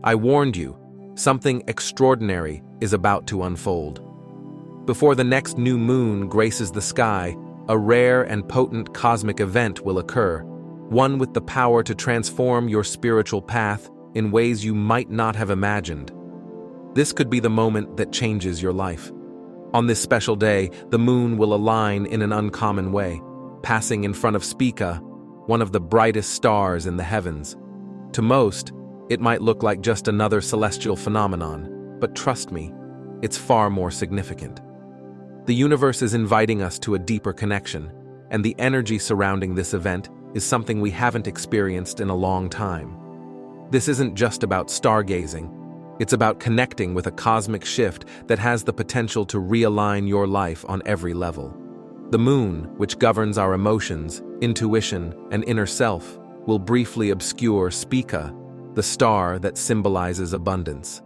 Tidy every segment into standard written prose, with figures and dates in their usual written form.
I warned you, something extraordinary is about to unfold. Before the next new moon graces the sky, a rare and potent cosmic event will occur, one with the power to transform your spiritual path in ways you might not have imagined. This could be the moment that changes your life. On this special day, the moon will align in an uncommon way, passing in front of Spica, one of the brightest stars in the heavens. To most, it might look like just another celestial phenomenon, but trust me, it's far more significant. The universe is inviting us to a deeper connection, and the energy surrounding this event is something we haven't experienced in a long time. This isn't just about stargazing. It's about connecting with a cosmic shift that has the potential to realign your life on every level. The moon, which governs our emotions, intuition, and inner self, will briefly obscure Spica, the star that symbolizes abundance.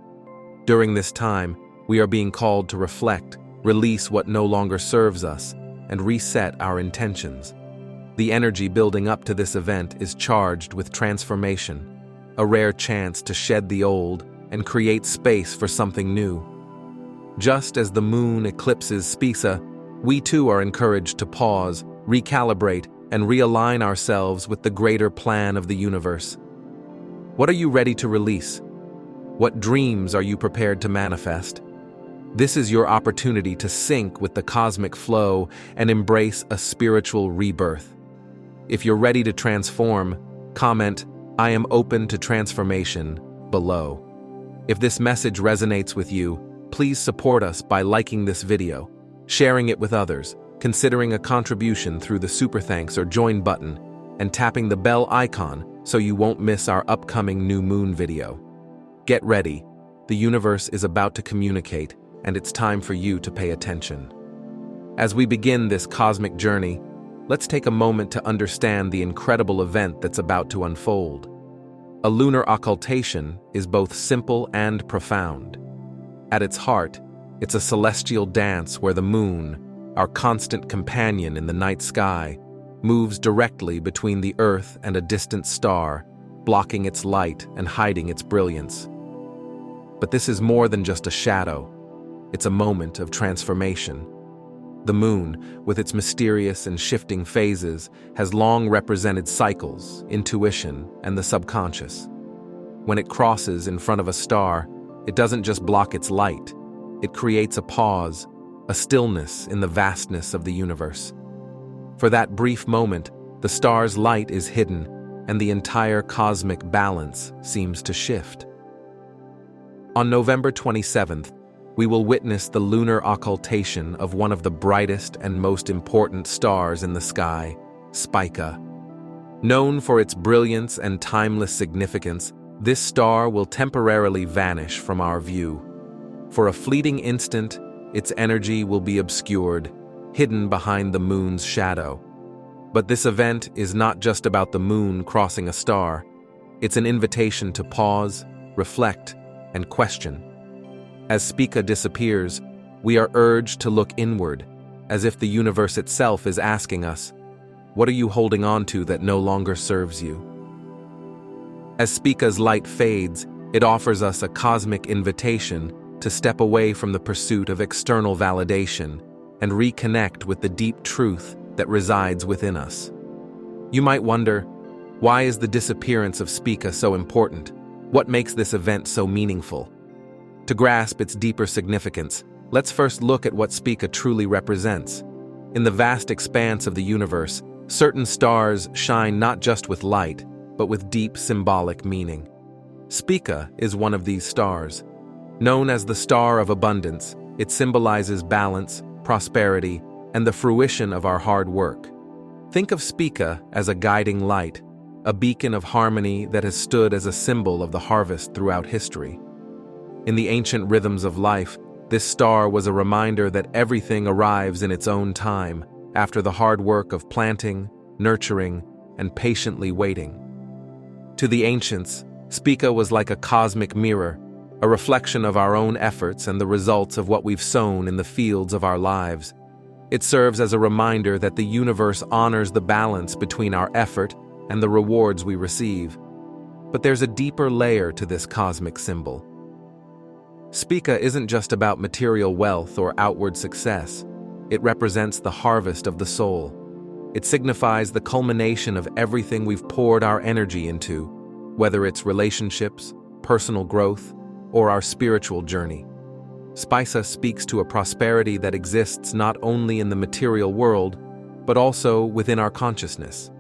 During this time, we are being called to reflect, release what no longer serves us, and reset our intentions. The energy building up to this event is charged with transformation, a rare chance to shed the old and create space for something new. Just as the moon eclipses Spica, we too are encouraged to pause, recalibrate, and realign ourselves with the greater plan of the universe. What are you ready to release? What dreams are you prepared to manifest? This is your opportunity to sync with the cosmic flow and embrace a spiritual rebirth. If you're ready to transform, comment, "I am open to transformation," below. If this message resonates with you, please support us by liking this video, sharing it with others, considering a contribution through the Super Thanks or Join button, and tapping the bell icon so you won't miss our upcoming new moon video. Get ready, the universe is about to communicate, and it's time for you to pay attention. As we begin this cosmic journey, let's take a moment to understand the incredible event that's about to unfold. A lunar occultation is both simple and profound. At its heart, it's a celestial dance where the moon, our constant companion in the night sky, moves directly between the Earth and a distant star, blocking its light and hiding its brilliance. But this is more than just a shadow. It's a moment of transformation. The moon, with its mysterious and shifting phases, has long represented cycles, intuition, and the subconscious. When it crosses in front of a star, it doesn't just block its light. It creates a pause, a stillness in the vastness of the universe. For that brief moment, the star's light is hidden, and the entire cosmic balance seems to shift. On November 27th, we will witness the lunar occultation of one of the brightest and most important stars in the sky, Spica. Known for its brilliance and timeless significance, this star will temporarily vanish from our view. For a fleeting instant, its energy will be obscured, hidden behind the moon's shadow. But this event is not just about the moon crossing a star. It's an invitation to pause, reflect, and question. As Spica disappears, we are urged to look inward, as if the universe itself is asking us, what are you holding on to that no longer serves you? As Spica's light fades, it offers us a cosmic invitation to step away from the pursuit of external validation and reconnect with the deep truth that resides within us. You might wonder, why is the disappearance of Spica so important? What makes this event so meaningful? To grasp its deeper significance, let's first look at what Spica truly represents. In the vast expanse of the universe, certain stars shine not just with light, but with deep symbolic meaning. Spica is one of these stars. Known as the Star of Abundance, it symbolizes balance, prosperity, and the fruition of our hard work. Think of Spica as a guiding light, a beacon of harmony that has stood as a symbol of the harvest throughout history. In the ancient rhythms of life, this star was a reminder that everything arrives in its own time, after the hard work of planting, nurturing, and patiently waiting. To the ancients, Spica was like a cosmic mirror, a reflection of our own efforts and the results of what we've sown in the fields of our lives. It serves as a reminder that the universe honors the balance between our effort and the rewards we receive. But there's a deeper layer to this cosmic symbol. Spica isn't just about material wealth or outward success. It represents the harvest of the soul. It signifies the culmination of everything we've poured our energy into, whether it's relationships, personal growth, or our spiritual journey. Spica speaks to a prosperity that exists not only in the material world, but also within our consciousness.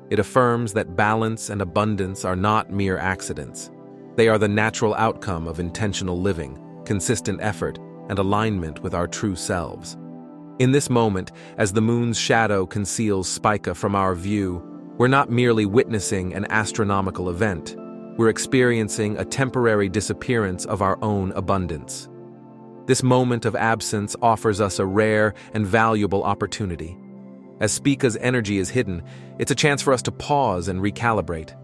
It affirms that balance and abundance are not mere accidents. They are the natural outcome of intentional living, consistent effort, and alignment with our true selves. In this moment, as the moon's shadow conceals Spica from our view, we're not merely witnessing an astronomical event. We're experiencing a temporary disappearance of our own abundance. This moment of absence offers us a rare and valuable opportunity. As Spica's energy is hidden, it's a chance for us to pause and recalibrate.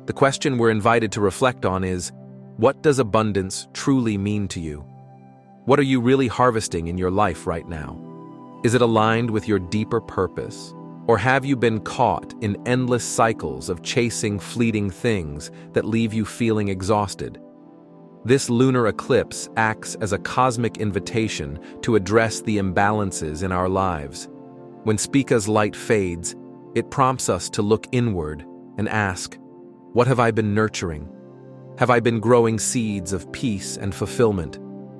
The question we're invited to reflect on is, what does abundance truly mean to you? What are you really harvesting in your life right now? Is it aligned with your deeper purpose? Or have you been caught in endless cycles of chasing fleeting things that leave you feeling exhausted? This lunar eclipse acts as a cosmic invitation to address the imbalances in our lives. When Spica's light fades, it prompts us to look inward and ask, what have I been nurturing? Have I been growing seeds of peace and fulfillment?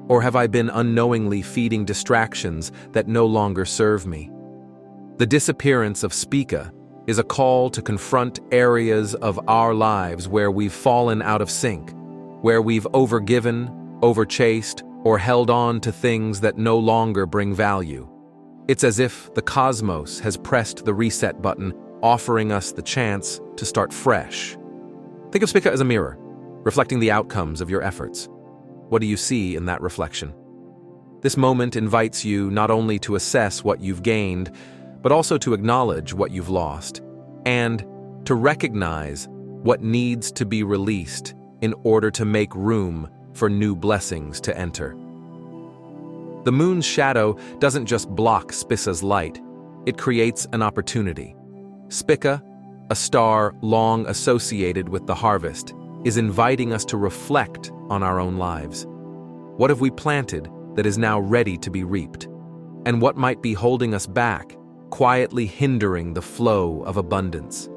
Or have I been unknowingly feeding distractions that no longer serve me? The disappearance of Spica is a call to confront areas of our lives where we've fallen out of sync, where we've overgiven, overchased, or held on to things that no longer bring value. It's as if the cosmos has pressed the reset button, offering us the chance to start fresh. Think of Spica as a mirror, reflecting the outcomes of your efforts. What do you see in that reflection? This moment invites you not only to assess what you've gained, but also to acknowledge what you've lost, and to recognize what needs to be released in order to make room for new blessings to enter. The moon's shadow doesn't just block Spica's light, it creates an opportunity. Spica, a star long associated with the harvest, is inviting us to reflect on our own lives. What have we planted that is now ready to be reaped? And what might be holding us back, quietly hindering the flow of abundance?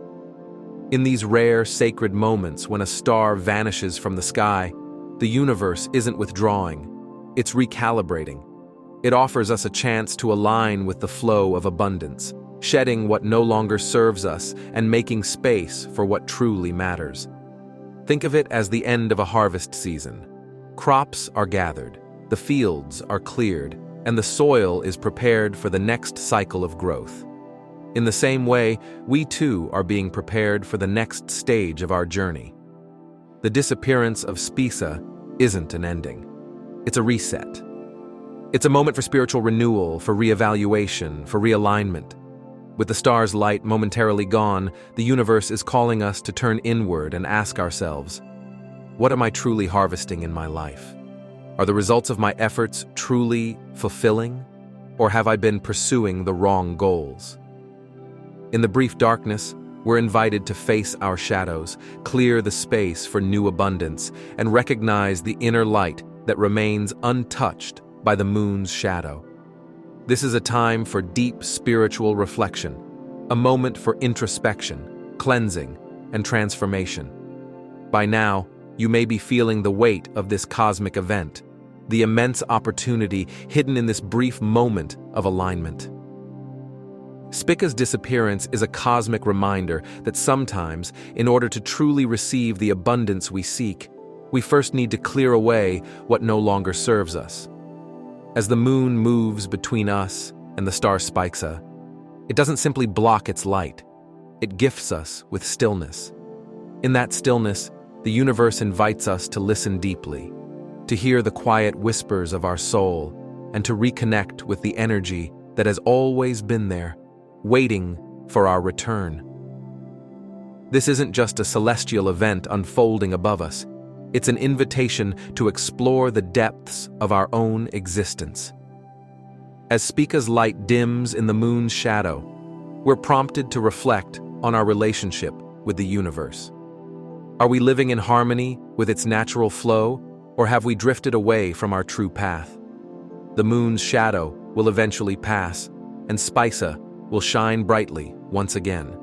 In these rare, sacred moments when a star vanishes from the sky, the universe isn't withdrawing, it's recalibrating. It offers us a chance to align with the flow of abundance, shedding what no longer serves us and making space for what truly matters. Think of it as the end of a harvest season. Crops are gathered, the fields are cleared, and the soil is prepared for the next cycle of growth. In the same way, we too are being prepared for the next stage of our journey. The disappearance of Spica isn't an ending. It's a reset. It's a moment for spiritual renewal, for reevaluation, for realignment. With the star's light momentarily gone, the universe is calling us to turn inward and ask ourselves, what am I truly harvesting in my life? Are the results of my efforts truly fulfilling, or have I been pursuing the wrong goals? In the brief darkness, we're invited to face our shadows, clear the space for new abundance, and recognize the inner light that remains untouched by the moon's shadow. This is a time for deep spiritual reflection, a moment for introspection, cleansing, and transformation. By now, you may be feeling the weight of this cosmic event, the immense opportunity hidden in this brief moment of alignment. Spica's disappearance is a cosmic reminder that sometimes, in order to truly receive the abundance we seek, we first need to clear away what no longer serves us. As the moon moves between us and the star Spica, it doesn't simply block its light, it gifts us with stillness. In that stillness, the universe invites us to listen deeply, to hear the quiet whispers of our soul, and to reconnect with the energy that has always been there, waiting for our return. This isn't just a celestial event unfolding above us. It's an invitation to explore the depths of our own existence. As Spica's light dims in the moon's shadow, we're prompted to reflect on our relationship with the universe. Are we living in harmony with its natural flow, or have we drifted away from our true path? The moon's shadow will eventually pass, and Spica will shine brightly once again.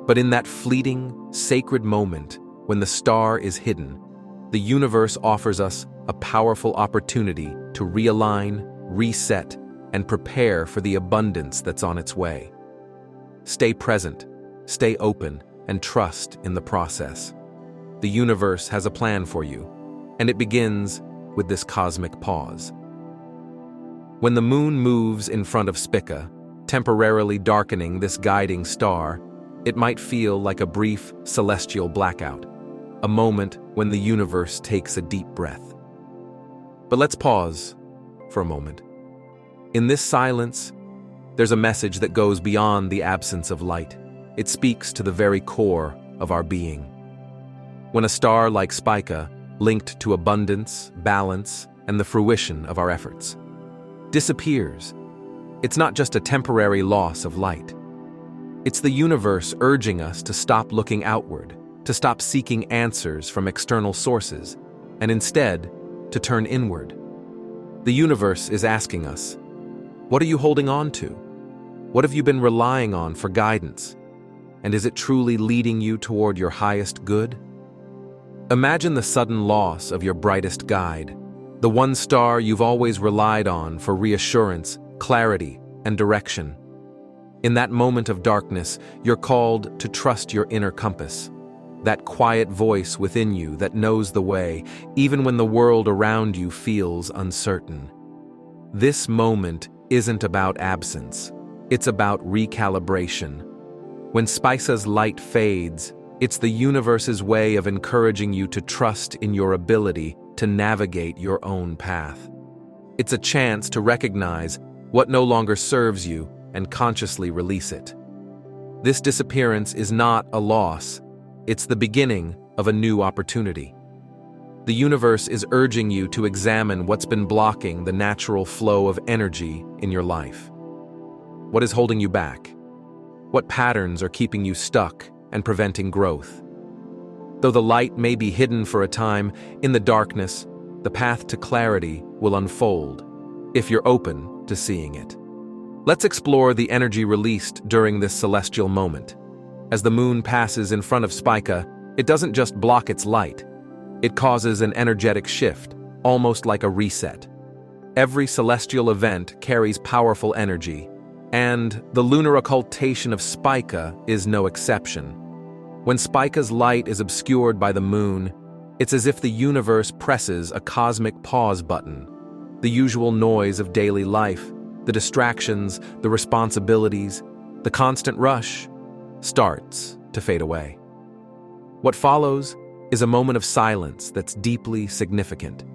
But in that fleeting, sacred moment, when the star is hidden, the universe offers us a powerful opportunity to realign, reset, and prepare for the abundance that's on its way. Stay present, stay open, and trust in the process. The universe has a plan for you, and it begins with this cosmic pause. When the moon moves in front of Spica, temporarily darkening this guiding star, it might feel like a brief celestial blackout, a moment when the universe takes a deep breath. But let's pause for a moment. In this silence, there's a message that goes beyond the absence of light. It speaks to the very core of our being. When a star like Spica, linked to abundance, balance, and the fruition of our efforts, disappears, it's not just a temporary loss of light. It's the universe urging us to stop looking outward, to stop seeking answers from external sources, and instead, to turn inward. The universe is asking us, what are you holding on to? What have you been relying on for guidance? And is it truly leading you toward your highest good? Imagine the sudden loss of your brightest guide, the one star you've always relied on for reassurance, clarity, and direction. In that moment of darkness, you're called to trust your inner compass, that quiet voice within you that knows the way, even when the world around you feels uncertain. This moment isn't about absence, it's about recalibration. When Spica's light fades, it's the universe's way of encouraging you to trust in your ability to navigate your own path. It's a chance to recognize what no longer serves you and consciously release it. This disappearance is not a loss, it's the beginning of a new opportunity. The universe is urging you to examine what's been blocking the natural flow of energy in your life. What is holding you back? What patterns are keeping you stuck and preventing growth? Though the light may be hidden for a time, in the darkness, the path to clarity will unfold, if you're open to seeing it. Let's explore the energy released during this celestial moment. As the moon passes in front of Spica, it doesn't just block its light. It causes an energetic shift, almost like a reset. Every celestial event carries powerful energy, and the lunar occultation of Spica is no exception. When Spica's light is obscured by the moon, it's as if the universe presses a cosmic pause button. The usual noise of daily life, the distractions, the responsibilities, the constant rush, starts to fade away. What follows is a moment of silence that's deeply significant.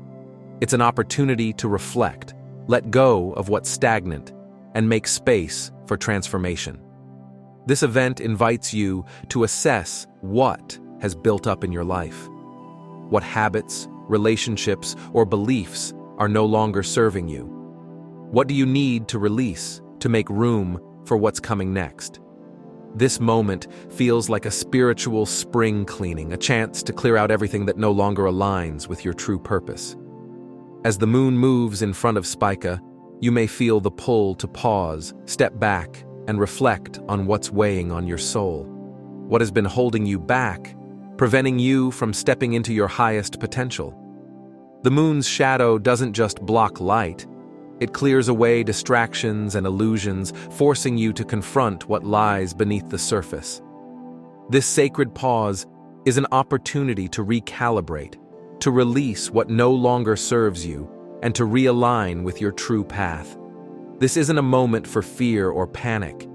It's an opportunity to reflect, let go of what's stagnant, and make space for transformation. This event invites you to assess what has built up in your life. What habits, relationships, or beliefs are no longer serving you? What do you need to release to make room for what's coming next? This moment feels like a spiritual spring cleaning, a chance to clear out everything that no longer aligns with your true purpose. As the moon moves in front of Spica, you may feel the pull to pause, step back, and reflect on what's weighing on your soul. What has been holding you back, preventing you from stepping into your highest potential? The moon's shadow doesn't just block light, it clears away distractions and illusions, forcing you to confront what lies beneath the surface. This sacred pause is an opportunity to recalibrate, to release what no longer serves you, and to realign with your true path. This isn't a moment for fear or panic.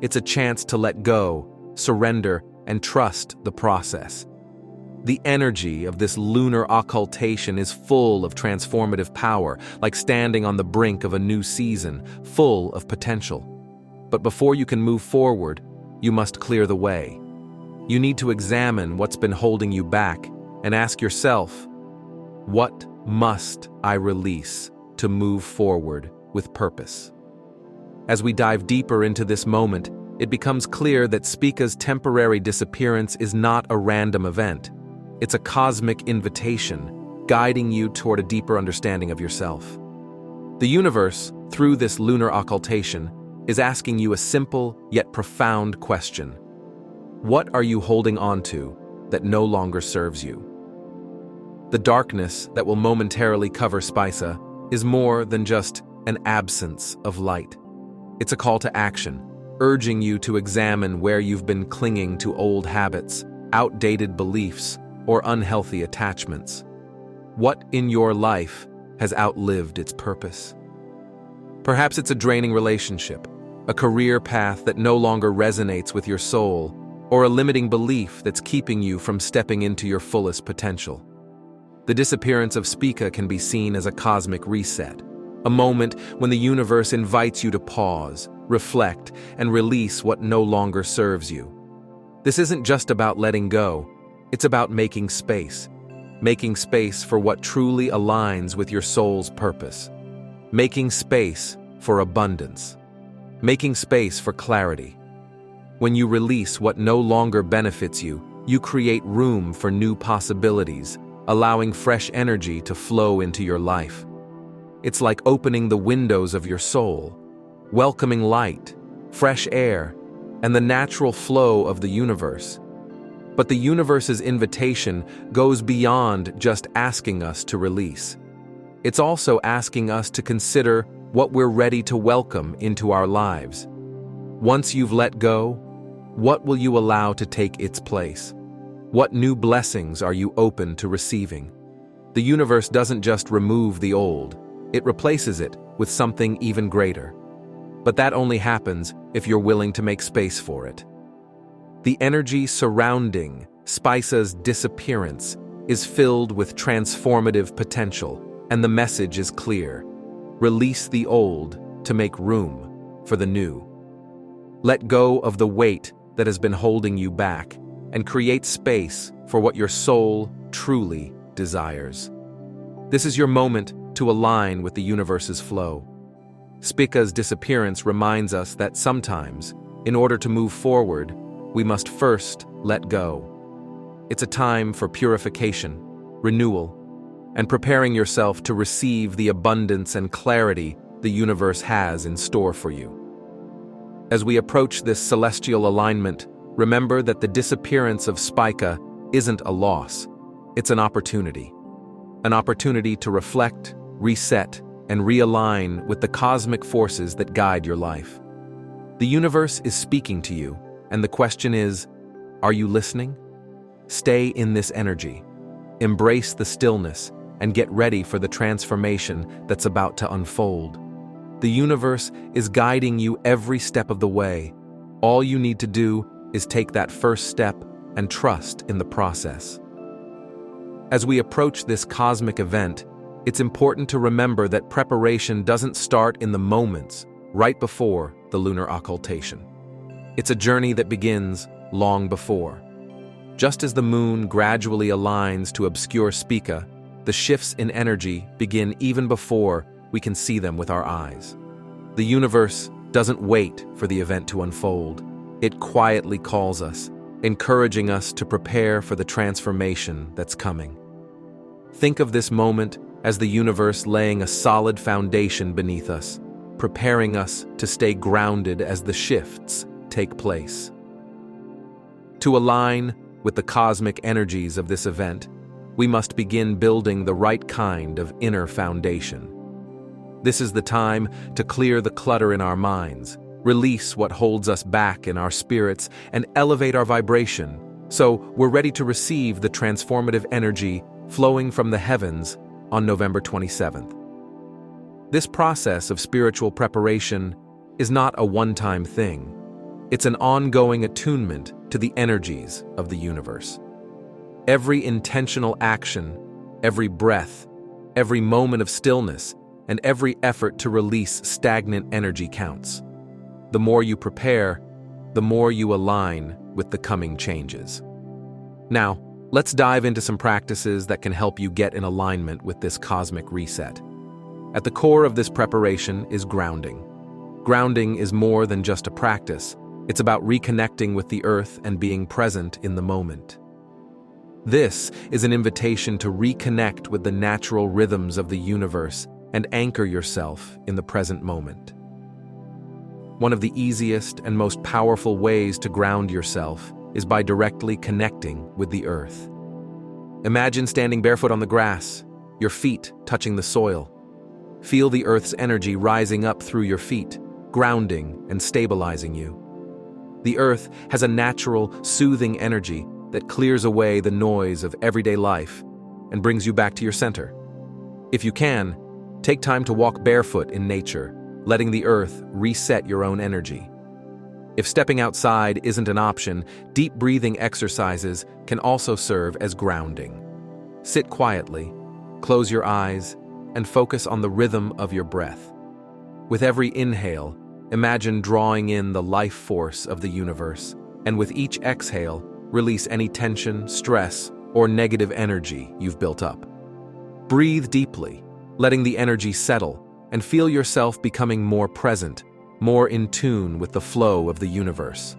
It's a chance to let go, surrender, and trust the process. The energy of this lunar occultation is full of transformative power, like standing on the brink of a new season, full of potential. But before you can move forward, you must clear the way. You need to examine what's been holding you back and ask yourself, what must I release to move forward with purpose? As we dive deeper into this moment, it becomes clear that Spica's temporary disappearance is not a random event. It's a cosmic invitation, guiding you toward a deeper understanding of yourself. The universe, through this lunar occultation, is asking you a simple yet profound question. What are you holding on to that no longer serves you? The darkness that will momentarily cover Spica is more than just an absence of light. It's a call to action, urging you to examine where you've been clinging to old habits, outdated beliefs, or unhealthy attachments. What in your life has outlived its purpose? Perhaps it's a draining relationship, a career path that no longer resonates with your soul, or a limiting belief that's keeping you from stepping into your fullest potential. The disappearance of Spica can be seen as a cosmic reset, a moment when the universe invites you to pause, reflect, and release what no longer serves you. This isn't just about letting go, it's about making space for what truly aligns with your soul's purpose, making space for abundance, making space for clarity. When you release what no longer benefits you, you create room for new possibilities, allowing fresh energy to flow into your life. It's like opening the windows of your soul, welcoming light, fresh air, and the natural flow of the universe. But the universe's invitation goes beyond just asking us to release. It's also asking us to consider what we're ready to welcome into our lives. Once you've let go, what will you allow to take its place? What new blessings are you open to receiving? The universe doesn't just remove the old, it replaces it with something even greater. But that only happens if you're willing to make space for it. The energy surrounding Spica's disappearance is filled with transformative potential, and the message is clear. Release the old to make room for the new. Let go of the weight that has been holding you back and create space for what your soul truly desires. This is your moment to align with the universe's flow. Spica's disappearance reminds us that sometimes, in order to move forward, we must first let go. It's a time for purification, renewal, and preparing yourself to receive the abundance and clarity the universe has in store for you. As we approach this celestial alignment, remember that the disappearance of Spica isn't a loss, it's an opportunity. An opportunity to reflect, reset, and realign with the cosmic forces that guide your life. The universe is speaking to you, and the question is, are you listening? Stay in this energy, embrace the stillness, and get ready for the transformation that's about to unfold. The universe is guiding you every step of the way. All you need to do is take that first step and trust in the process. As we approach this cosmic event, it's important to remember that preparation doesn't start in the moments right before the lunar occultation. It's a journey that begins long before. Just as the moon gradually aligns to obscure Spica, the shifts in energy begin even before we can see them with our eyes. The universe doesn't wait for the event to unfold. It quietly calls us, encouraging us to prepare for the transformation that's coming. Think of this moment as the universe laying a solid foundation beneath us, preparing us to stay grounded as the shifts take place. To align with the cosmic energies of this event, we must begin building the right kind of inner foundation. This is the time to clear the clutter in our minds, release what holds us back in our spirits, and elevate our vibration, so we're ready to receive the transformative energy flowing from the heavens on November 27th. This process of spiritual preparation is not a one-time thing. It's an ongoing attunement to the energies of the universe. Every intentional action, every breath, every moment of stillness, and every effort to release stagnant energy counts. The more you prepare, the more you align with the coming changes. Now, let's dive into some practices that can help you get in alignment with this cosmic reset. At the core of this preparation is grounding. Grounding is more than just a practice. It's about reconnecting with the earth and being present in the moment. This is an invitation to reconnect with the natural rhythms of the universe and anchor yourself in the present moment. One of the easiest and most powerful ways to ground yourself is by directly connecting with the earth. Imagine standing barefoot on the grass, your feet touching the soil. Feel the earth's energy rising up through your feet, grounding and stabilizing you. The earth has a natural, soothing energy that clears away the noise of everyday life and brings you back to your center. If you can, take time to walk barefoot in nature, letting the earth reset your own energy. If stepping outside isn't an option, deep breathing exercises can also serve as grounding. Sit quietly, close your eyes, and focus on the rhythm of your breath. With every inhale, imagine drawing in the life force of the universe, and with each exhale, release any tension, stress, or negative energy you've built up. Breathe deeply, letting the energy settle, and feel yourself becoming more present, more in tune with the flow of the universe.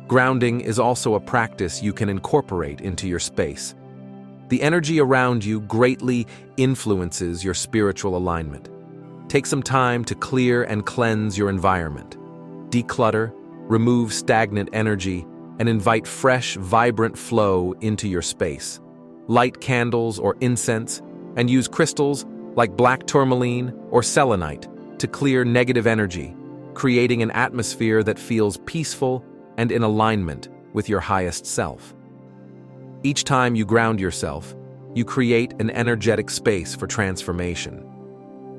Grounding is also a practice you can incorporate into your space. The energy around you greatly influences your spiritual alignment. Take some time to clear and cleanse your environment. Declutter, remove stagnant energy, and invite fresh, vibrant flow into your space. Light candles or incense, and use crystals like black tourmaline or selenite to clear negative energy, creating an atmosphere that feels peaceful and in alignment with your highest self. Each time you ground yourself, you create an energetic space for transformation.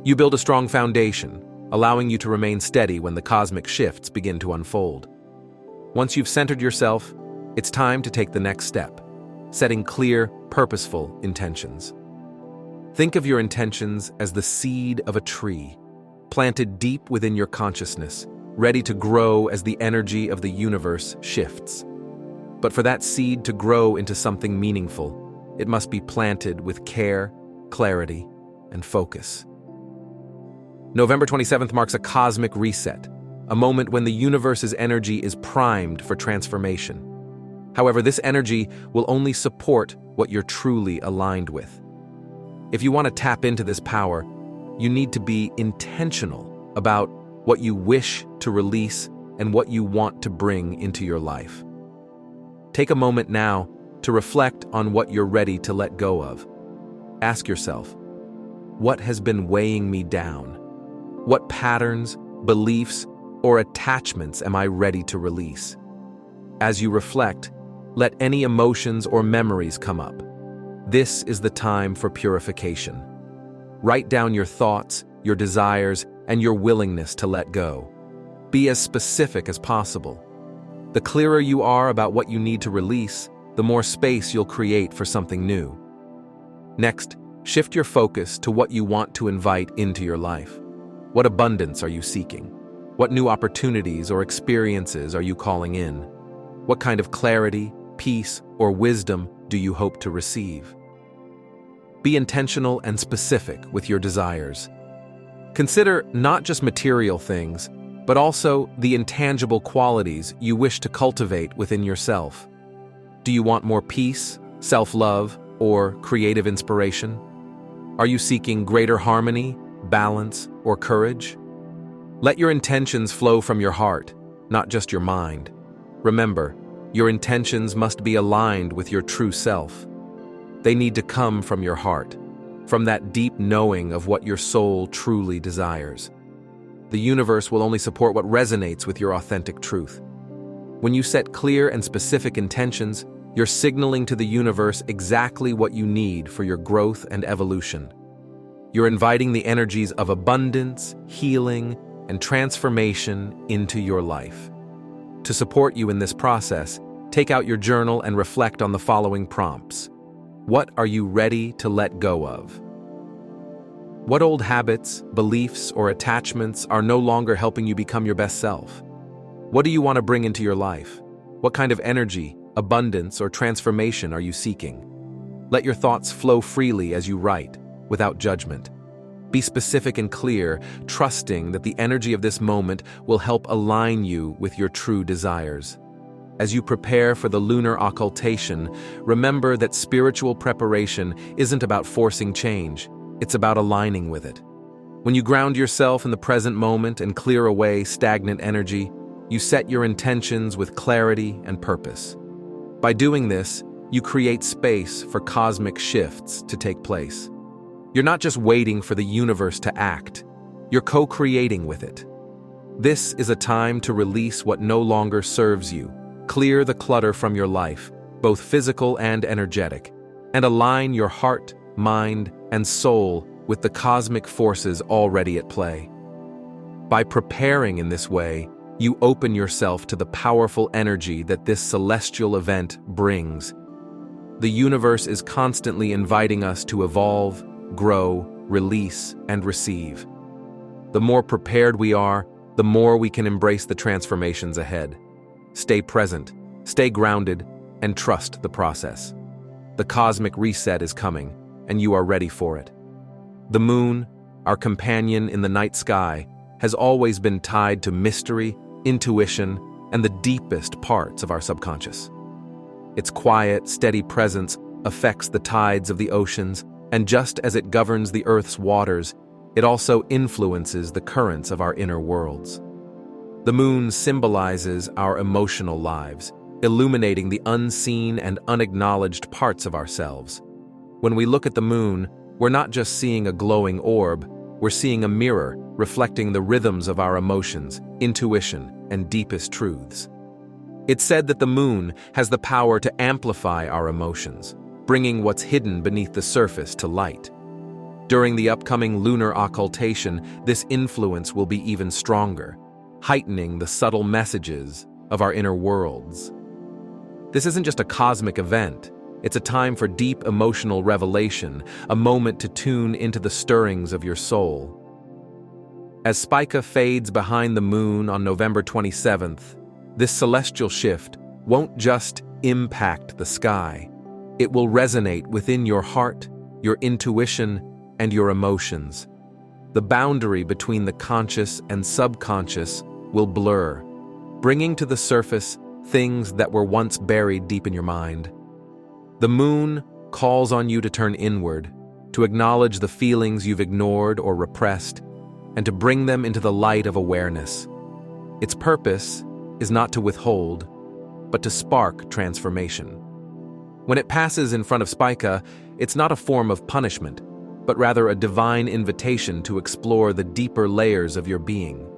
You build a strong foundation, allowing you to remain steady when the cosmic shifts begin to unfold. Once you've centered yourself, it's time to take the next step, setting clear, purposeful intentions. Think of your intentions as the seed of a tree, planted deep within your consciousness, ready to grow as the energy of the universe shifts. But for that seed to grow into something meaningful, it must be planted with care, clarity, and focus. November 27th marks a cosmic reset, a moment when the universe's energy is primed for transformation. However, this energy will only support what you're truly aligned with. If you want to tap into this power, you need to be intentional about what you wish to release and what you want to bring into your life. Take a moment now to reflect on what you're ready to let go of. Ask yourself, what has been weighing me down? What patterns, beliefs, or attachments am I ready to release? As you reflect, let any emotions or memories come up. This is the time for purification. Write down your thoughts, your desires, and your willingness to let go. Be as specific as possible. The clearer you are about what you need to release, the more space you'll create for something new. Next, shift your focus to what you want to invite into your life. What abundance are you seeking? What new opportunities or experiences are you calling in? What kind of clarity, peace, or wisdom do you hope to receive? Be intentional and specific with your desires. Consider not just material things, but also the intangible qualities you wish to cultivate within yourself. Do you want more peace, self-love, or creative inspiration? Are you seeking greater harmony, balance, or courage? Let your intentions flow from your heart, not just your mind. Remember, your intentions must be aligned with your true self. They need to come from your heart, from that deep knowing of what your soul truly desires. The universe will only support what resonates with your authentic truth. When you set clear and specific intentions, you're signaling to the universe exactly what you need for your growth and evolution. You're inviting the energies of abundance, healing, and transformation into your life. To support you in this process, take out your journal and reflect on the following prompts. What are you ready to let go of? What old habits, beliefs, or attachments are no longer helping you become your best self? What do you want to bring into your life? What kind of energy, abundance, or transformation are you seeking? Let your thoughts flow freely as you write, without judgment. Be specific and clear, trusting that the energy of this moment will help align you with your true desires. As you prepare for the lunar occultation, remember that spiritual preparation isn't about forcing change, it's about aligning with it. When you ground yourself in the present moment and clear away stagnant energy, you set your intentions with clarity and purpose. By doing this, you create space for cosmic shifts to take place. You're not just waiting for the universe to act, you're co-creating with it. This is a time to release what no longer serves you, clear the clutter from your life, both physical and energetic, and align your heart, mind, and soul with the cosmic forces already at play. By preparing in this way, you open yourself to the powerful energy that this celestial event brings. The universe is constantly inviting us to evolve, grow, release, and receive. The more prepared we are, the more we can embrace the transformations ahead. Stay present, stay grounded, and trust the process. The cosmic reset is coming, and you are ready for it. The moon, our companion in the night sky, has always been tied to mystery, intuition, and the deepest parts of our subconscious. Its quiet, steady presence affects the tides of the oceans, and just as it governs the Earth's waters, it also influences the currents of our inner worlds. The moon symbolizes our emotional lives, illuminating the unseen and unacknowledged parts of ourselves. When we look at the moon, we're not just seeing a glowing orb, we're seeing a mirror reflecting the rhythms of our emotions, intuition, and deepest truths. It's said that the moon has the power to amplify our emotions, bringing what's hidden beneath the surface to light. During the upcoming lunar occultation, this influence will be even stronger, heightening the subtle messages of our inner worlds. This isn't just a cosmic event, it's a time for deep emotional revelation, a moment to tune into the stirrings of your soul. As Spica fades behind the moon on November 27th, this celestial shift won't just impact the sky. It will resonate within your heart, your intuition, and your emotions. The boundary between the conscious and subconscious will blur, bringing to the surface things that were once buried deep in your mind. The moon calls on you to turn inward, to acknowledge the feelings you've ignored or repressed, and to bring them into the light of awareness. Its purpose is not to withhold, but to spark transformation. When it passes in front of Spica, it's not a form of punishment, but rather a divine invitation to explore the deeper layers of your being.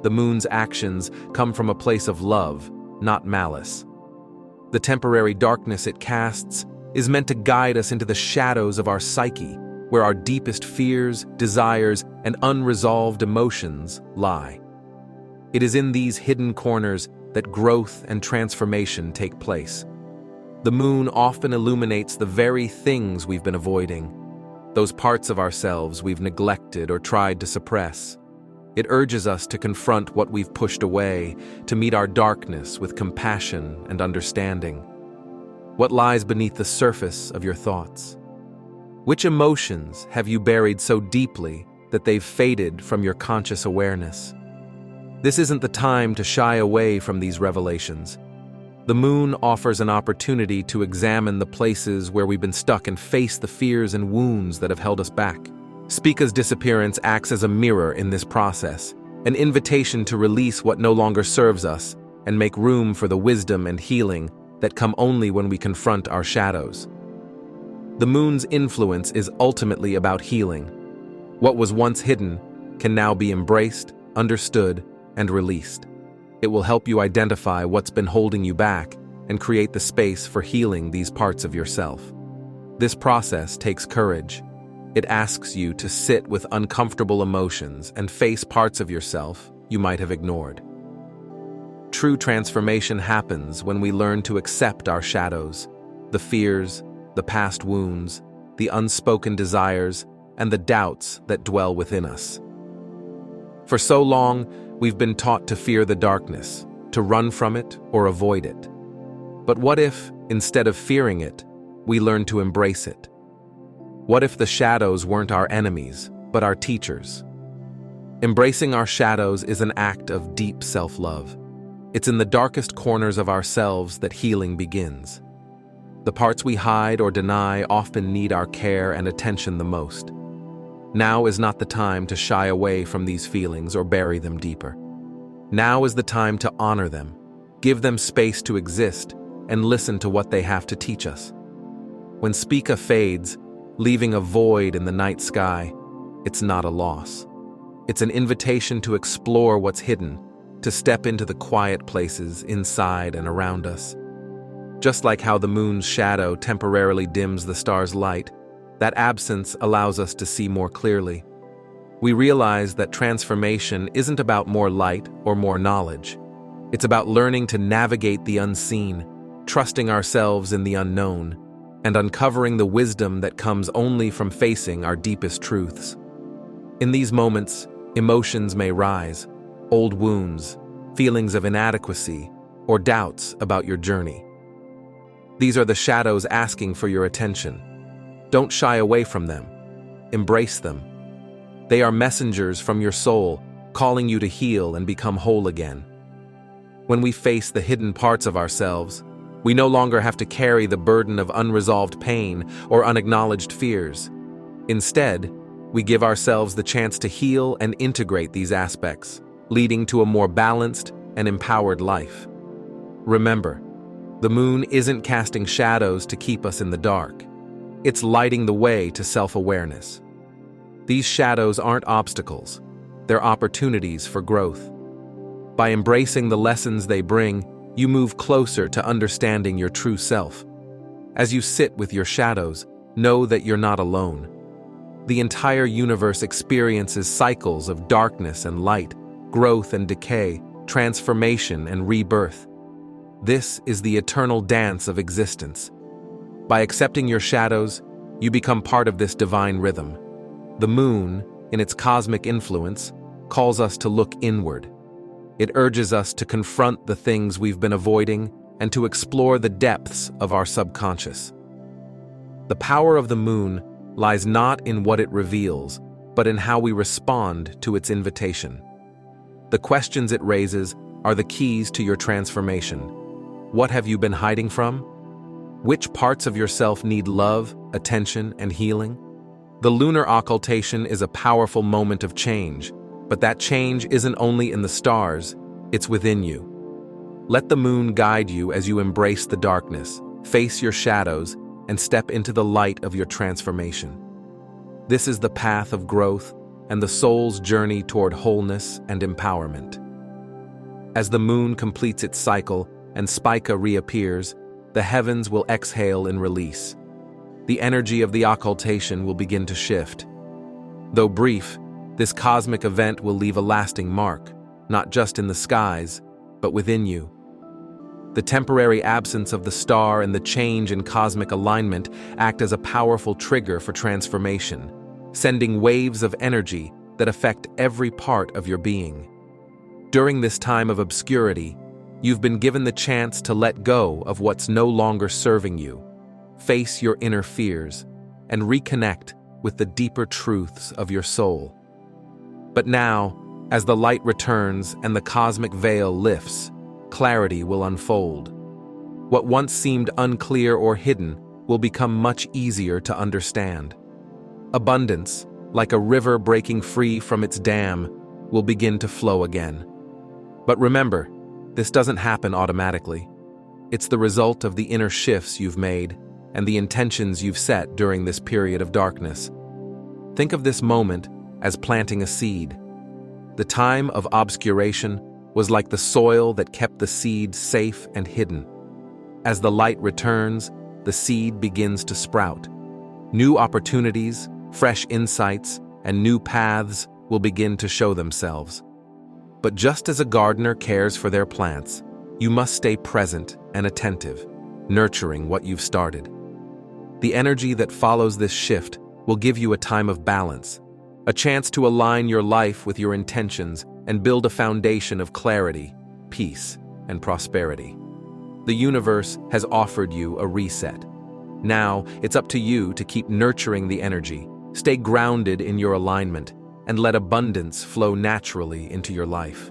The moon's actions come from a place of love, not malice. The temporary darkness it casts is meant to guide us into the shadows of our psyche, where our deepest fears, desires, and unresolved emotions lie. It is in these hidden corners that growth and transformation take place. The moon often illuminates the very things we've been avoiding, those parts of ourselves we've neglected or tried to suppress. It urges us to confront what we've pushed away, to meet our darkness with compassion and understanding. What lies beneath the surface of your thoughts? Which emotions have you buried so deeply that they've faded from your conscious awareness? This isn't the time to shy away from these revelations. The moon offers an opportunity to examine the places where we've been stuck and face the fears and wounds that have held us back. Spica's disappearance acts as a mirror in this process, an invitation to release what no longer serves us and make room for the wisdom and healing that come only when we confront our shadows. The moon's influence is ultimately about healing. What was once hidden can now be embraced, understood, and released. It will help you identify what's been holding you back and create the space for healing these parts of yourself. This process takes courage. It asks you to sit with uncomfortable emotions and face parts of yourself you might have ignored. True transformation happens when we learn to accept our shadows, the fears, the past wounds, the unspoken desires, and the doubts that dwell within us. For so long, we've been taught to fear the darkness, to run from it or avoid it. But what if, instead of fearing it, we learn to embrace it? What if the shadows weren't our enemies, but our teachers? Embracing our shadows is an act of deep self-love. It's in the darkest corners of ourselves that healing begins. The parts we hide or deny often need our care and attention the most. Now is not the time to shy away from these feelings or bury them deeper. Now is the time to honor them, give them space to exist, and listen to what they have to teach us. When Spica fades, leaving a void in the night sky, it's not a loss. It's an invitation to explore what's hidden, to step into the quiet places inside and around us. Just like how the moon's shadow temporarily dims the star's light, that absence allows us to see more clearly. We realize that transformation isn't about more light or more knowledge. It's about learning to navigate the unseen, trusting ourselves in the unknown, and uncovering the wisdom that comes only from facing our deepest truths. In these moments, emotions may rise, old wounds, feelings of inadequacy, or doubts about your journey. These are the shadows asking for your attention. Don't shy away from them. Embrace them. They are messengers from your soul, calling you to heal and become whole again. When we face the hidden parts of ourselves, we no longer have to carry the burden of unresolved pain or unacknowledged fears. Instead, we give ourselves the chance to heal and integrate these aspects, leading to a more balanced and empowered life. Remember, the moon isn't casting shadows to keep us in the dark. It's lighting the way to self-awareness. These shadows aren't obstacles, they're opportunities for growth. By embracing the lessons they bring, you move closer to understanding your true self. As you sit with your shadows, know that you're not alone. The entire universe experiences cycles of darkness and light, growth and decay, transformation and rebirth. This is the eternal dance of existence. By accepting your shadows, you become part of this divine rhythm. The moon, in its cosmic influence, calls us to look inward. It urges us to confront the things we've been avoiding and to explore the depths of our subconscious. The power of the moon lies not in what it reveals, but in how we respond to its invitation. The questions it raises are the keys to your transformation. What have you been hiding from? Which parts of yourself need love, attention, and healing? The lunar occultation is a powerful moment of change, but that change isn't only in the stars, it's within you. Let the moon guide you as you embrace the darkness, face your shadows, and step into the light of your transformation. This is the path of growth and the soul's journey toward wholeness and empowerment. As the moon completes its cycle and Spica reappears, the heavens will exhale in release. The energy of the occultation will begin to shift. Though brief, this cosmic event will leave a lasting mark, not just in the skies, but within you. The temporary absence of the star and the change in cosmic alignment act as a powerful trigger for transformation, sending waves of energy that affect every part of your being. During this time of obscurity, you've been given the chance to let go of what's no longer serving you, face your inner fears, and reconnect with the deeper truths of your soul. But now, as the light returns and the cosmic veil lifts, clarity will unfold. What once seemed unclear or hidden will become much easier to understand. Abundance, like a river breaking free from its dam, will begin to flow again. But remember, this doesn't happen automatically. It's the result of the inner shifts you've made and the intentions you've set during this period of darkness. Think of this moment as planting a seed. The time of obscuration was like the soil that kept the seed safe and hidden. As the light returns, the seed begins to sprout. New opportunities, fresh insights, and new paths will begin to show themselves. But just as a gardener cares for their plants, you must stay present and attentive, nurturing what you've started. The energy that follows this shift will give you a time of balance, a chance to align your life with your intentions and build a foundation of clarity, peace, and prosperity. The universe has offered you a reset. Now, it's up to you to keep nurturing the energy, stay grounded in your alignment, and let abundance flow naturally into your life.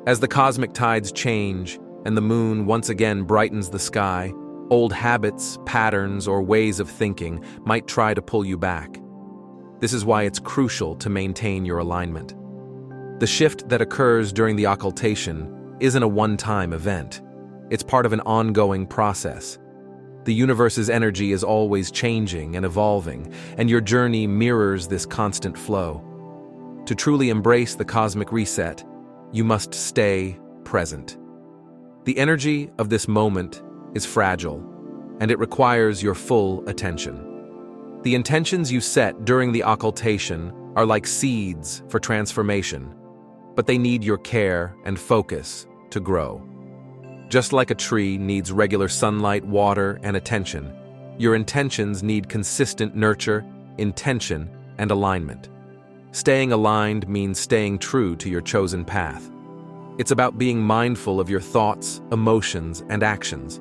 As the cosmic tides change and the moon once again brightens the sky, old habits, patterns, or ways of thinking might try to pull you back. This is why it's crucial to maintain your alignment. The shift that occurs during the occultation isn't a one-time event. It's part of an ongoing process. The universe's energy is always changing and evolving, and your journey mirrors this constant flow. To truly embrace the cosmic reset, you must stay present. The energy of this moment is fragile, and it requires your full attention. The intentions you set during the occultation are like seeds for transformation, but they need your care and focus to grow. Just like a tree needs regular sunlight, water, and attention, your intentions need consistent nurture, intention, and alignment. Staying aligned means staying true to your chosen path. It's about being mindful of your thoughts, emotions, and actions.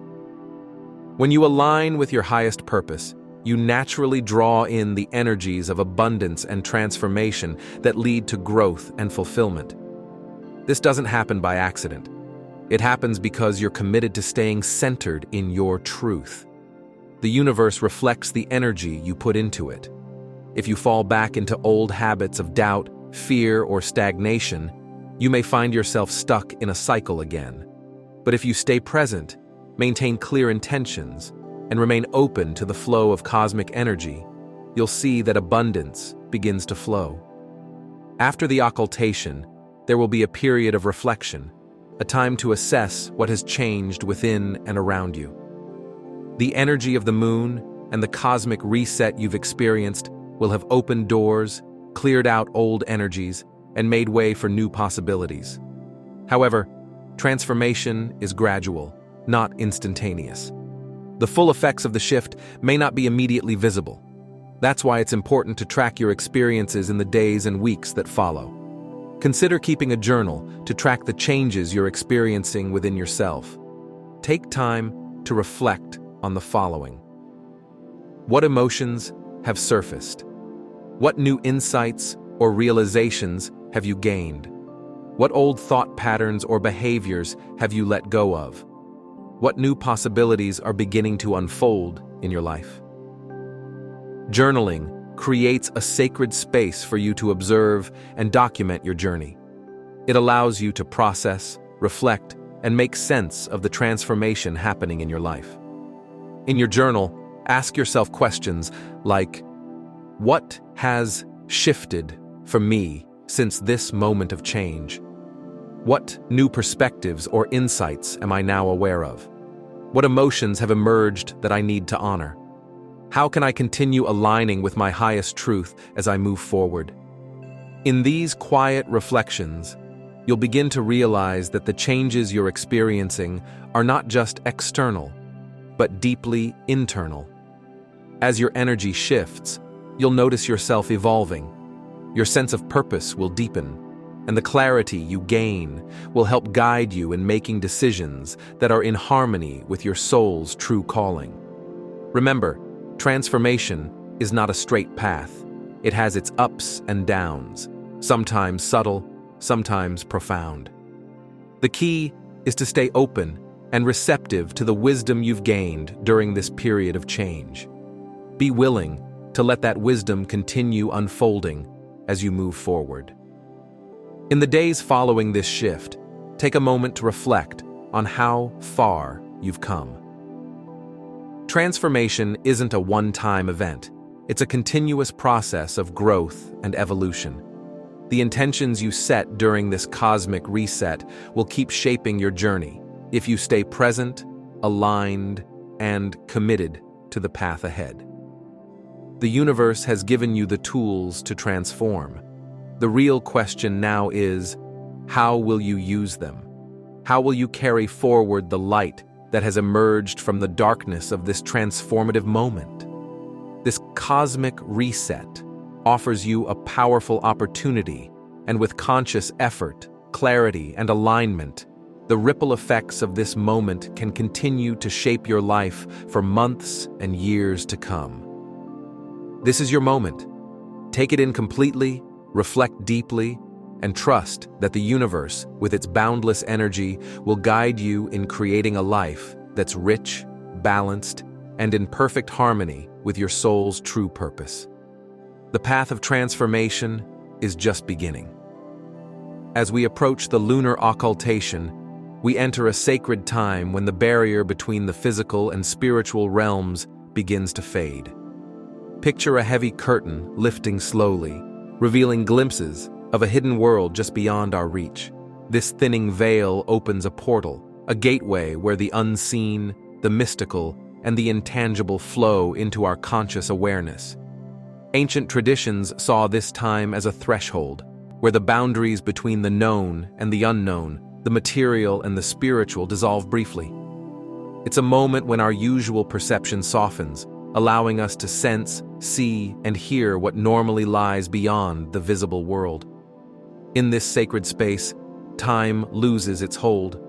When you align with your highest purpose, you naturally draw in the energies of abundance and transformation that lead to growth and fulfillment. This doesn't happen by accident. It happens because you're committed to staying centered in your truth. The universe reflects the energy you put into it. If you fall back into old habits of doubt, fear, or stagnation, you may find yourself stuck in a cycle again. But if you stay present, maintain clear intentions, and remain open to the flow of cosmic energy, you'll see that abundance begins to flow. After the occultation, there will be a period of reflection, a time to assess what has changed within and around you. The energy of the moon and the cosmic reset you've experienced will have opened doors, cleared out old energies, and made way for new possibilities. However, transformation is gradual, not instantaneous. The full effects of the shift may not be immediately visible. That's why it's important to track your experiences in the days and weeks that follow. Consider keeping a journal to track the changes you're experiencing within yourself. Take time to reflect on the following. What emotions have surfaced? What new insights or realizations have you gained? What old thought patterns or behaviors have you let go of? What new possibilities are beginning to unfold in your life? Journaling creates a sacred space for you to observe and document your journey. It allows you to process, reflect, and make sense of the transformation happening in your life. In your journal, ask yourself questions like, what has shifted for me since this moment of change? What new perspectives or insights am I now aware of? What emotions have emerged that I need to honor? How can I continue aligning with my highest truth as I move forward? In these quiet reflections, you'll begin to realize that the changes you're experiencing are not just external, but deeply internal. As your energy shifts, you'll notice yourself evolving. Your sense of purpose will deepen, and the clarity you gain will help guide you in making decisions that are in harmony with your soul's true calling. Remember, transformation is not a straight path. It has its ups and downs, sometimes subtle, sometimes profound. The key is to stay open and receptive to the wisdom you've gained during this period of change. Be willing to let that wisdom continue unfolding as you move forward. In the days following this shift, take a moment to reflect on how far you've come. Transformation isn't a one-time event. It's a continuous process of growth and evolution. The intentions you set during this cosmic reset will keep shaping your journey if you stay present, aligned, and committed to the path ahead. The universe has given you the tools to transform. The real question now is, how will you use them? How will you carry forward the light that has emerged from the darkness of this transformative moment? This cosmic reset offers you a powerful opportunity, and with conscious effort, clarity, and alignment, the ripple effects of this moment can continue to shape your life for months and years to come. This is your moment. Take it in completely, reflect deeply, and trust that the universe, with its boundless energy, will guide you in creating a life that's rich, balanced, and in perfect harmony with your soul's true purpose. The path of transformation is just beginning. As we approach the lunar occultation, we enter a sacred time when the barrier between the physical and spiritual realms begins to fade. Picture a heavy curtain lifting slowly, revealing glimpses of a hidden world just beyond our reach. This thinning veil opens a portal, a gateway where the unseen, the mystical, and the intangible flow into our conscious awareness. Ancient traditions saw this time as a threshold, where the boundaries between the known and the unknown, the material and the spiritual dissolve briefly. It's a moment when our usual perception softens, allowing us to sense, see, and hear what normally lies beyond the visible world. In this sacred space, time loses its hold.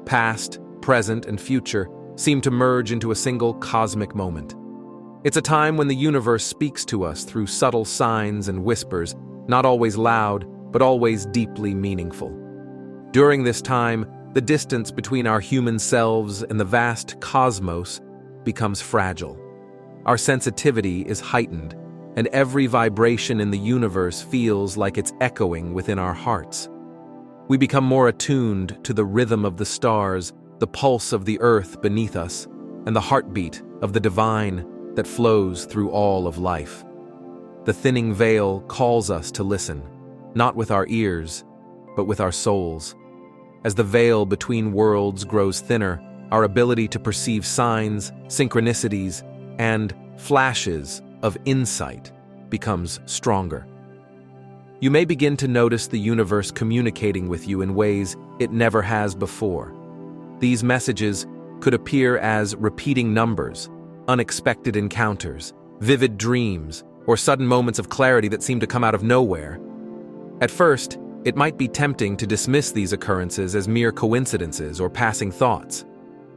Past, present, and future seem to merge into a single cosmic moment. It's a time when the universe speaks to us through subtle signs and whispers, not always loud, but always deeply meaningful. During this time, the distance between our human selves and the vast cosmos becomes fragile. Our sensitivity is heightened, and every vibration in the universe feels like it's echoing within our hearts. We become more attuned to the rhythm of the stars, the pulse of the earth beneath us, and the heartbeat of the divine that flows through all of life. The thinning veil calls us to listen, not with our ears, but with our souls. As the veil between worlds grows thinner, our ability to perceive signs, synchronicities, and flashes of insight becomes stronger. You may begin to notice the universe communicating with you in ways it never has before. These messages could appear as repeating numbers, unexpected encounters, vivid dreams, or sudden moments of clarity that seem to come out of nowhere. At first, it might be tempting to dismiss these occurrences as mere coincidences or passing thoughts.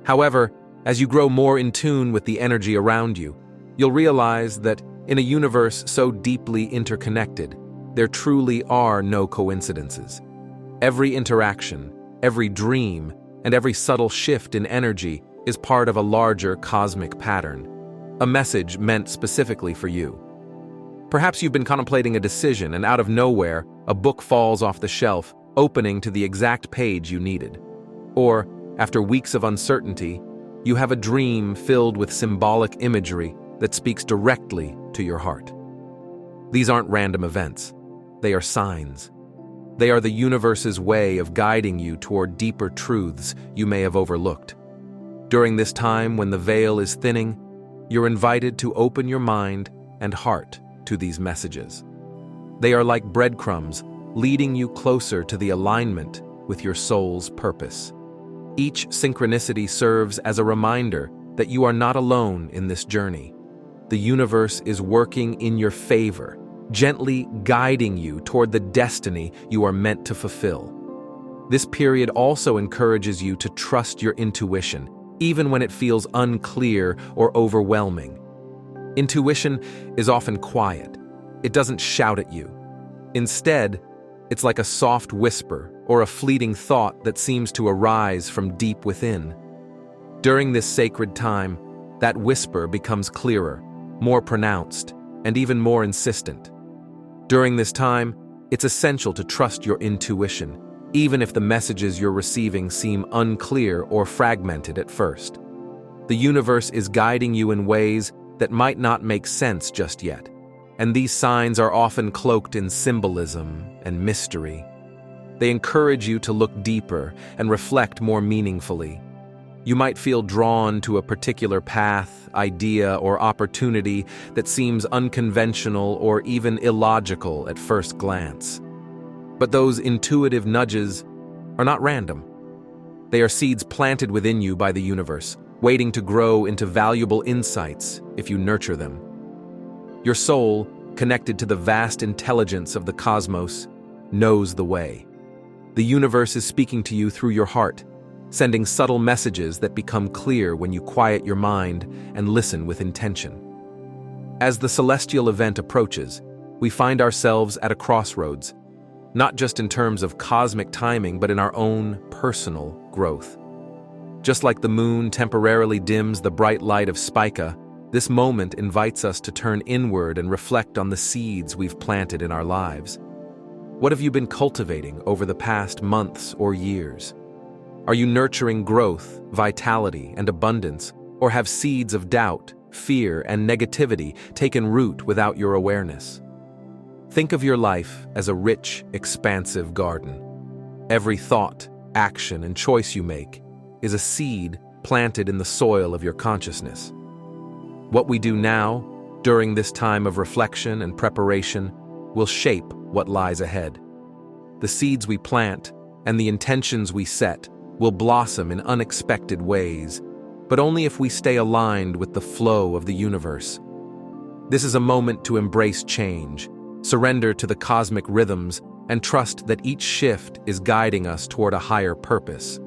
However, as you grow more in tune with the energy around you, you'll realize that in a universe so deeply interconnected, there truly are no coincidences. Every interaction, every dream, and every subtle shift in energy is part of a larger cosmic pattern, a message meant specifically for you. Perhaps you've been contemplating a decision and out of nowhere, a book falls off the shelf, opening to the exact page you needed. Or, after weeks of uncertainty, you have a dream filled with symbolic imagery that speaks directly to your heart. These aren't random events. They are signs. They are the universe's way of guiding you toward deeper truths you may have overlooked. During this time when the veil is thinning, you're invited to open your mind and heart to these messages. They are like breadcrumbs, leading you closer to the alignment with your soul's purpose. Each synchronicity serves as a reminder that you are not alone in this journey. The universe is working in your favor, gently guiding you toward the destiny you are meant to fulfill. This period also encourages you to trust your intuition, even when it feels unclear or overwhelming. Intuition is often quiet. It doesn't shout at you. Instead, it's like a soft whisper or a fleeting thought that seems to arise from deep within. During this sacred time, that whisper becomes clearer, more pronounced, and even more insistent. During this time, it's essential to trust your intuition, even if the messages you're receiving seem unclear or fragmented at first. The universe is guiding you in ways that might not make sense just yet, and these signs are often cloaked in symbolism and mystery. They encourage you to look deeper and reflect more meaningfully. You might feel drawn to a particular path, idea, or opportunity that seems unconventional or even illogical at first glance. But those intuitive nudges are not random. They are seeds planted within you by the universe, waiting to grow into valuable insights if you nurture them. Your soul, connected to the vast intelligence of the cosmos, knows the way. The universe is speaking to you through your heart, sending subtle messages that become clear when you quiet your mind and listen with intention. As the celestial event approaches, we find ourselves at a crossroads. not just in terms of cosmic timing, but in our own personal growth. Just like the moon temporarily dims the bright light of Spica, this moment invites us to turn inward and reflect on the seeds we've planted in our lives. What have you been cultivating over the past months or years? Are you nurturing growth, vitality, and abundance, or have seeds of doubt, fear, and negativity taken root without your awareness? Think of your life as a rich, expansive garden. Every thought, action, and choice you make is a seed planted in the soil of your consciousness. What we do now, during this time of reflection and preparation, will shape what lies ahead. The seeds we plant and the intentions we set will blossom in unexpected ways, but only if we stay aligned with the flow of the universe. This is a moment to embrace change, surrender to the cosmic rhythms, and trust that each shift is guiding us toward a higher purpose.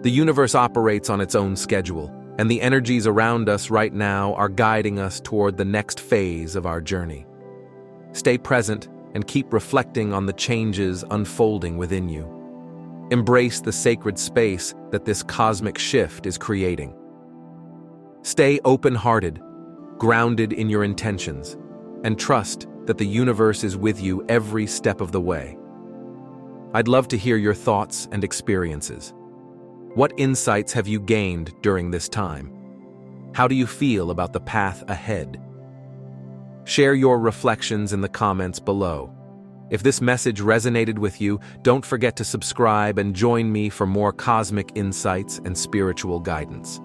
The universe operates on its own schedule, and the energies around us right now are guiding us toward the next phase of our journey. Stay present and keep reflecting on the changes unfolding within you. Embrace the sacred space that this cosmic shift is creating. Stay open-hearted, grounded in your intentions, and trust that the universe is with you every step of the way. I'd love to hear your thoughts and experiences. What insights have you gained during this time? How do you feel about the path ahead? Share your reflections in the comments below. If this message resonated with you, don't forget to subscribe and join me for more cosmic insights and spiritual guidance.